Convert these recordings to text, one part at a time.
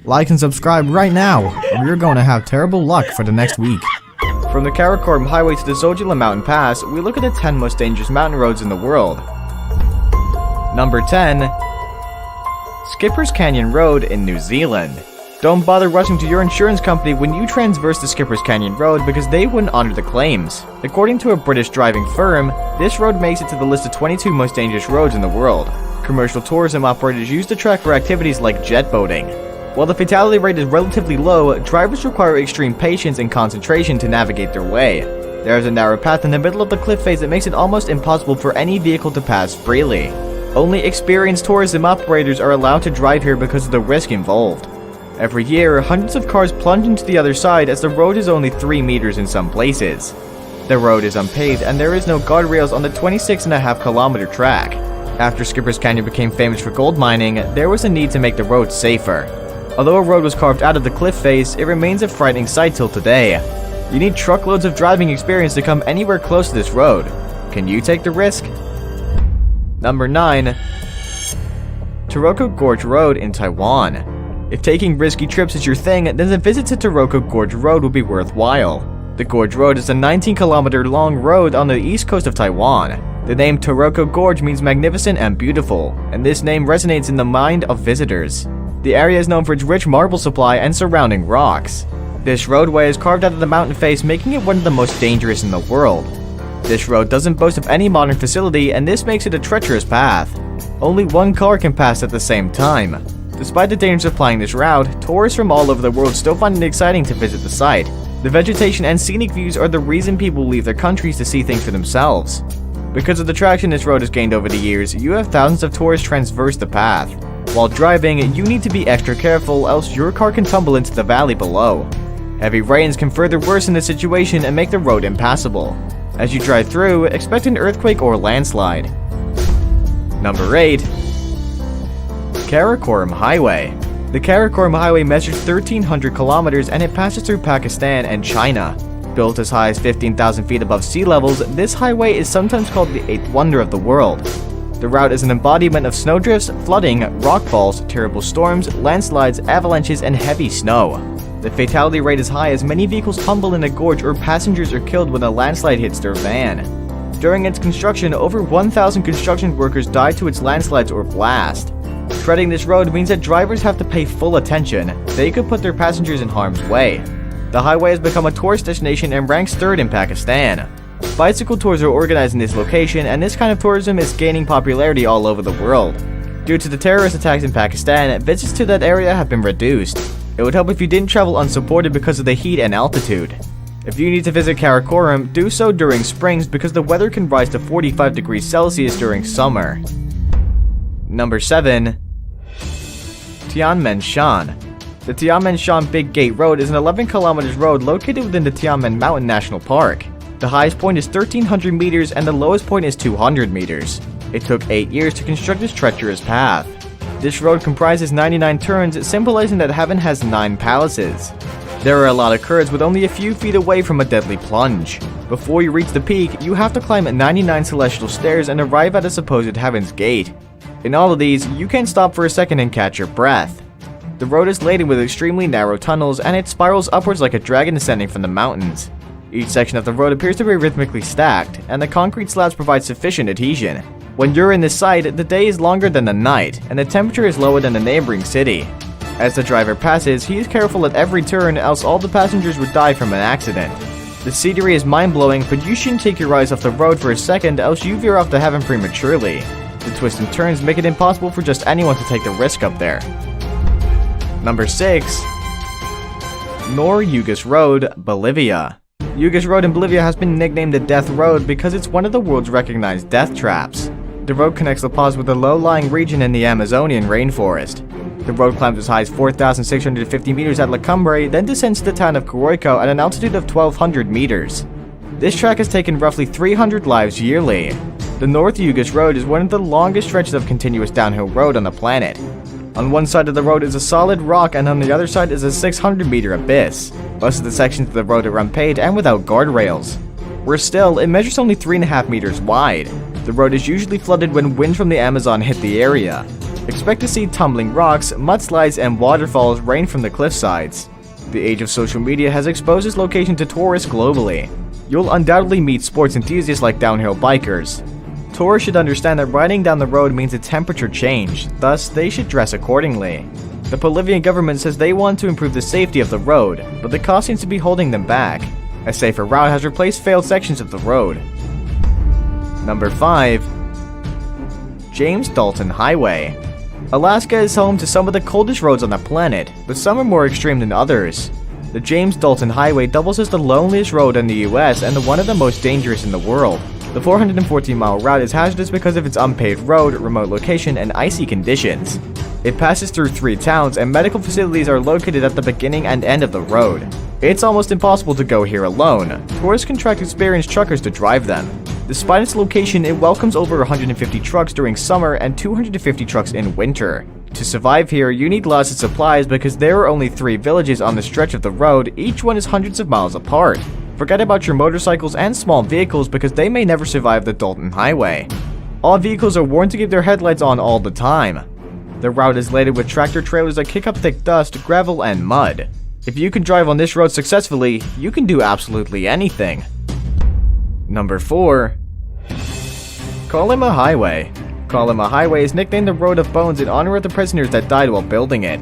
Like and subscribe right now, or you're going to have terrible luck for the next week. From the Karakoram Highway to the Zojula Mountain Pass, we look at the 10 most dangerous mountain roads in the world. Number 10. Skipper's Canyon Road in New Zealand. Don't bother rushing to your insurance company when you transverse the Skipper's Canyon Road because they wouldn't honor the claims. According to a British driving firm, this road makes it to the list of 22 most dangerous roads in the world. Commercial tourism operators use the track for activities like jet boating. While the fatality rate is relatively low, drivers require extreme patience and concentration to navigate their way. There is a narrow path in the middle of the cliff face that makes it almost impossible for any vehicle to pass freely. Only experienced tourism operators are allowed to drive here because of the risk involved. Every year, hundreds of cars plunge into the other side as the road is only 3 meters in some places. The road is unpaved and there is no guardrails on the 26.5-kilometer track. After Skipper's Canyon became famous for gold mining, there was a need to make the road safer. Although a road was carved out of the cliff face, it remains a frightening sight till today. You need truckloads of driving experience to come anywhere close to this road. Can you take the risk? Number 9. Taroko Gorge Road in Taiwan. If taking risky trips is your thing, then a visit to Taroko Gorge Road would be worthwhile. The Gorge Road is a 19-kilometer long road on the east coast of Taiwan. The name Taroko Gorge means magnificent and beautiful, and this name resonates in the mind of visitors. The area is known for its rich marble supply and surrounding rocks. This roadway is carved out of the mountain face, making it one of the most dangerous in the world. This road doesn't boast of any modern facility, and this makes it a treacherous path. Only one car can pass at the same time. Despite the dangers of plying this route, tourists from all over the world still find it exciting to visit the site. The vegetation and scenic views are the reason people leave their countries to see things for themselves. Because of the traction this road has gained over the years, you have thousands of tourists transverse the path. While driving, you need to be extra careful, else your car can tumble into the valley below. Heavy rains can further worsen the situation and make the road impassable. As you drive through, expect an earthquake or landslide. Number 8. Karakoram Highway. The Karakoram Highway measures 1,300 kilometers and it passes through Pakistan and China. Built as high as 15,000 feet above sea levels, this highway is sometimes called the 8th wonder of the world. The route is an embodiment of snowdrifts, flooding, rockfalls, terrible storms, landslides, avalanches, and heavy snow. The fatality rate is high as many vehicles tumble in a gorge or passengers are killed when a landslide hits their van. During its construction, over 1,000 construction workers died to its landslides or blast. Treading this road means that drivers have to pay full attention. They could put their passengers in harm's way. The highway has become a tourist destination and ranks 3rd in Pakistan. Bicycle tours are organized in this location, and this kind of tourism is gaining popularity all over the world. Due to the terrorist attacks in Pakistan, visits to that area have been reduced. It would help if you didn't travel unsupported because of the heat and altitude. If you need to visit Karakoram, do so during springs because the weather can rise to 45 degrees Celsius during summer. Number 7. Tianmen-shan. The Tianmen-shan Big Gate Road is an 11 kilometers road located within the Tianmen Mountain National Park. The highest point is 1,300 meters and the lowest point is 200 meters. It took 8 years to construct this treacherous path. This road comprises 99 turns, symbolizing that heaven has 9 palaces. There are a lot of curves with only a few feet away from a deadly plunge. Before you reach the peak, you have to climb 99 celestial stairs and arrive at a supposed heaven's gate. In all of these, you can stop for a second and catch your breath. The road is laden with extremely narrow tunnels and it spirals upwards like a dragon descending from the mountains. Each section of the road appears to be rhythmically stacked, and the concrete slabs provide sufficient adhesion. When you're in this site, the day is longer than the night, and the temperature is lower than the neighboring city. As the driver passes, he is careful at every turn, else all the passengers would die from an accident. The scenery is mind-blowing, but you shouldn't take your eyes off the road for a second, else you veer off to heaven prematurely. The twists and turns make it impossible for just anyone to take the risk up there. Number 6. Nor Yugos Road, Bolivia. Yugos Road in Bolivia has been nicknamed the Death Road because it's one of the world's recognized death traps. The road connects La Paz with a low-lying region in the Amazonian rainforest. The road climbs as high as 4,650 meters at La Cumbre, then descends to the town of Coroico at an altitude of 1,200 meters. This track has taken roughly 300 lives yearly. The North Yugos Road is one of the longest stretches of continuous downhill road on the planet. On one side of the road is a solid rock and on the other side is a 600-meter abyss. Most of the sections of the road are unpaved and without guardrails. Worse still, it measures only 3.5 meters wide. The road is usually flooded when winds from the Amazon hit the area. Expect to see tumbling rocks, mudslides, and waterfalls rain from the cliffsides. The age of social media has exposed this location to tourists globally. You'll undoubtedly meet sports enthusiasts like downhill bikers. Tourists should understand that riding down the road means a temperature change, thus they should dress accordingly. The Bolivian government says they want to improve the safety of the road, but the cost seems to be holding them back. A safer route has replaced failed sections of the road. Number 5. James Dalton Highway. Alaska is home to some of the coldest roads on the planet, but some are more extreme than others. The James Dalton Highway doubles as the loneliest road in the US and one of the most dangerous in the world. The 414-mile route is hazardous because of its unpaved road, remote location, and icy conditions. It passes through 3 towns, and medical facilities are located at the beginning and end of the road. It's almost impossible to go here alone. Tourists contract experienced truckers to drive them. Despite its location, it welcomes over 150 trucks during summer and 250 trucks in winter. To survive here, you need lots of supplies because there are only 3 villages on the stretch of the road, each one is hundreds of miles apart. Forget about your motorcycles and small vehicles because they may never survive the Dalton Highway. All vehicles are warned to keep their headlights on all the time. The route is laden with tractor trailers that kick up thick dust, gravel, and mud. If you can drive on this road successfully, you can do absolutely anything. Number 4. Kolyma Highway. Kolyma Highway is nicknamed the Road of Bones in honor of the prisoners that died while building it.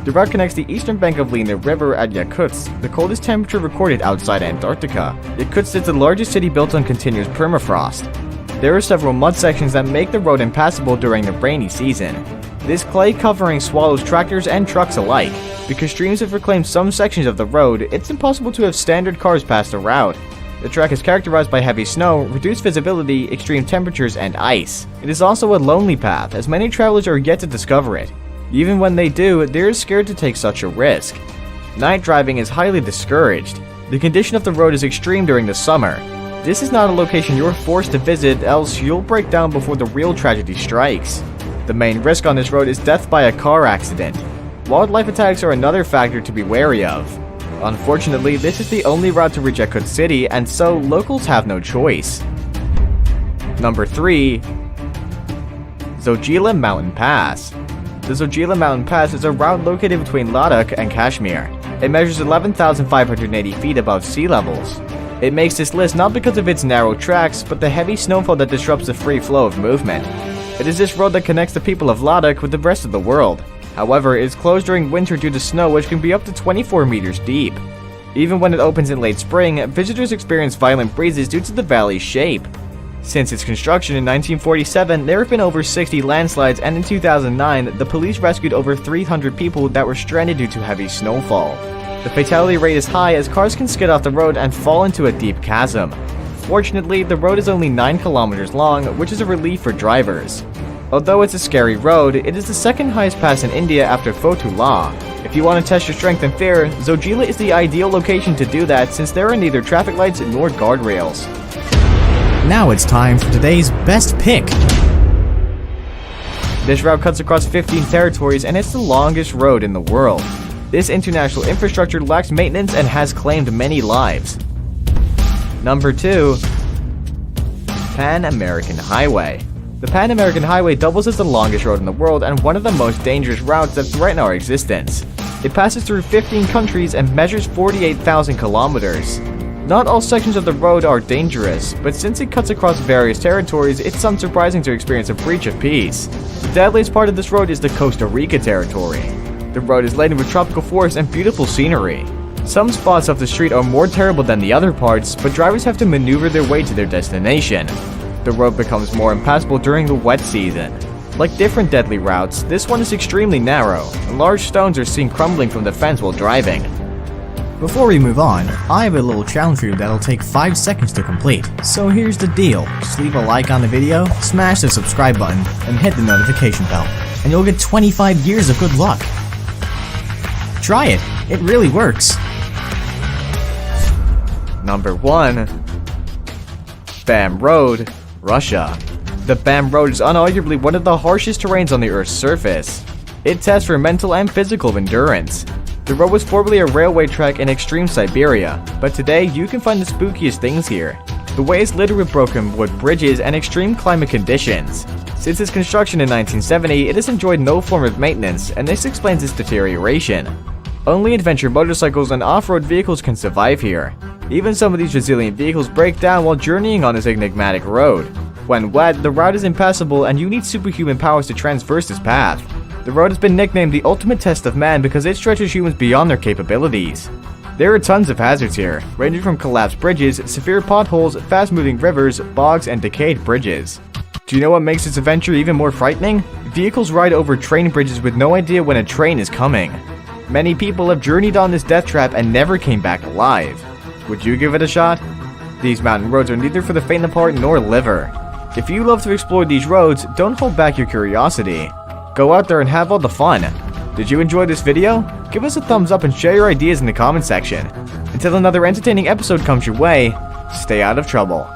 The route connects the eastern bank of Lena River at Yakutsk, the coldest temperature recorded outside Antarctica. Yakutsk is the largest city built on continuous permafrost. There are several mud sections that make the road impassable during the rainy season. This clay covering swallows tractors and trucks alike. Because streams have reclaimed some sections of the road, it's impossible to have standard cars pass the route. The track is characterized by heavy snow, reduced visibility, extreme temperatures, and ice. It is also a lonely path, as many travelers are yet to discover it. Even when they do, they're scared to take such a risk. Night driving is highly discouraged. The condition of the road is extreme during the summer. This is not a location you're forced to visit, else you'll break down before the real tragedy strikes. The main risk on this road is death by a car accident. Wildlife attacks are another factor to be wary of. Unfortunately, this is the only route to reach Yakutsk City, and so locals have no choice. Number 3. Zojila Mountain Pass. The Zojila Mountain Pass is a route located between Ladakh and Kashmir. It measures 11,580 feet above sea levels. It makes this list not because of its narrow tracks, but the heavy snowfall that disrupts the free flow of movement. It is this road that connects the people of Ladakh with the rest of the world. However, it is closed during winter due to snow which can be up to 24 meters deep. Even when it opens in late spring, visitors experience violent breezes due to the valley's shape. Since its construction in 1947, there have been over 60 landslides, and in 2009, the police rescued over 300 people that were stranded due to heavy snowfall. The fatality rate is high as cars can skid off the road and fall into a deep chasm. Fortunately, the road is only 9 kilometers long, which is a relief for drivers. Although it's a scary road, it is the second highest pass in India after Fotula. If you want to test your strength and fear, Zojila is the ideal location to do that since there are neither traffic lights nor guardrails. Now it's time for today's best pick. This route cuts across 15 territories and it's the longest road in the world. This international infrastructure lacks maintenance and has claimed many lives. Number 2. Pan American Highway. The Pan American Highway doubles as the longest road in the world and one of the most dangerous routes that threaten our existence. It passes through 15 countries and measures 48,000 kilometers. Not all sections of the road are dangerous, but since it cuts across various territories, it's unsurprising to experience a breach of peace. The deadliest part of this road is the Costa Rica territory. The road is laden with tropical forests and beautiful scenery. Some spots off the street are more terrible than the other parts, but drivers have to maneuver their way to their destination. The road becomes more impassable during the wet season. Like different deadly routes, this one is extremely narrow, and large stones are seen crumbling from the fence while driving. Before we move on, I have a little challenge for you that'll take 5 seconds to complete. So here's the deal. Just leave a like on the video, smash the subscribe button, and hit the notification bell, and you'll get 25 years of good luck. Try it. It really works. Number 1. Bam Road, Russia. The Bam Road is unarguably one of the harshest terrains on the Earth's surface. It tests for mental and physical endurance. The road was formerly a railway track in extreme Siberia, but today you can find the spookiest things here. The way is littered with broken wood bridges and extreme climate conditions. Since its construction in 1970, it has enjoyed no form of maintenance, and this explains its deterioration. Only adventure motorcycles and off-road vehicles can survive here. Even some of these resilient vehicles break down while journeying on this enigmatic road. When wet, the route is impassable and you need superhuman powers to traverse this path. The road has been nicknamed the ultimate test of man because it stretches humans beyond their capabilities. There are tons of hazards here, ranging from collapsed bridges, severe potholes, fast-moving rivers, bogs, and decayed bridges. Do you know what makes this adventure even more frightening? Vehicles ride over train bridges with no idea when a train is coming. Many people have journeyed on this death trap and never came back alive. Would you give it a shot? These mountain roads are neither for the faint of heart nor liver. If you love to explore these roads, don't hold back your curiosity. Go out there and have all the fun. Did you enjoy this video? Give us a thumbs up and share your ideas in the comment section. Until another entertaining episode comes your way, stay out of trouble.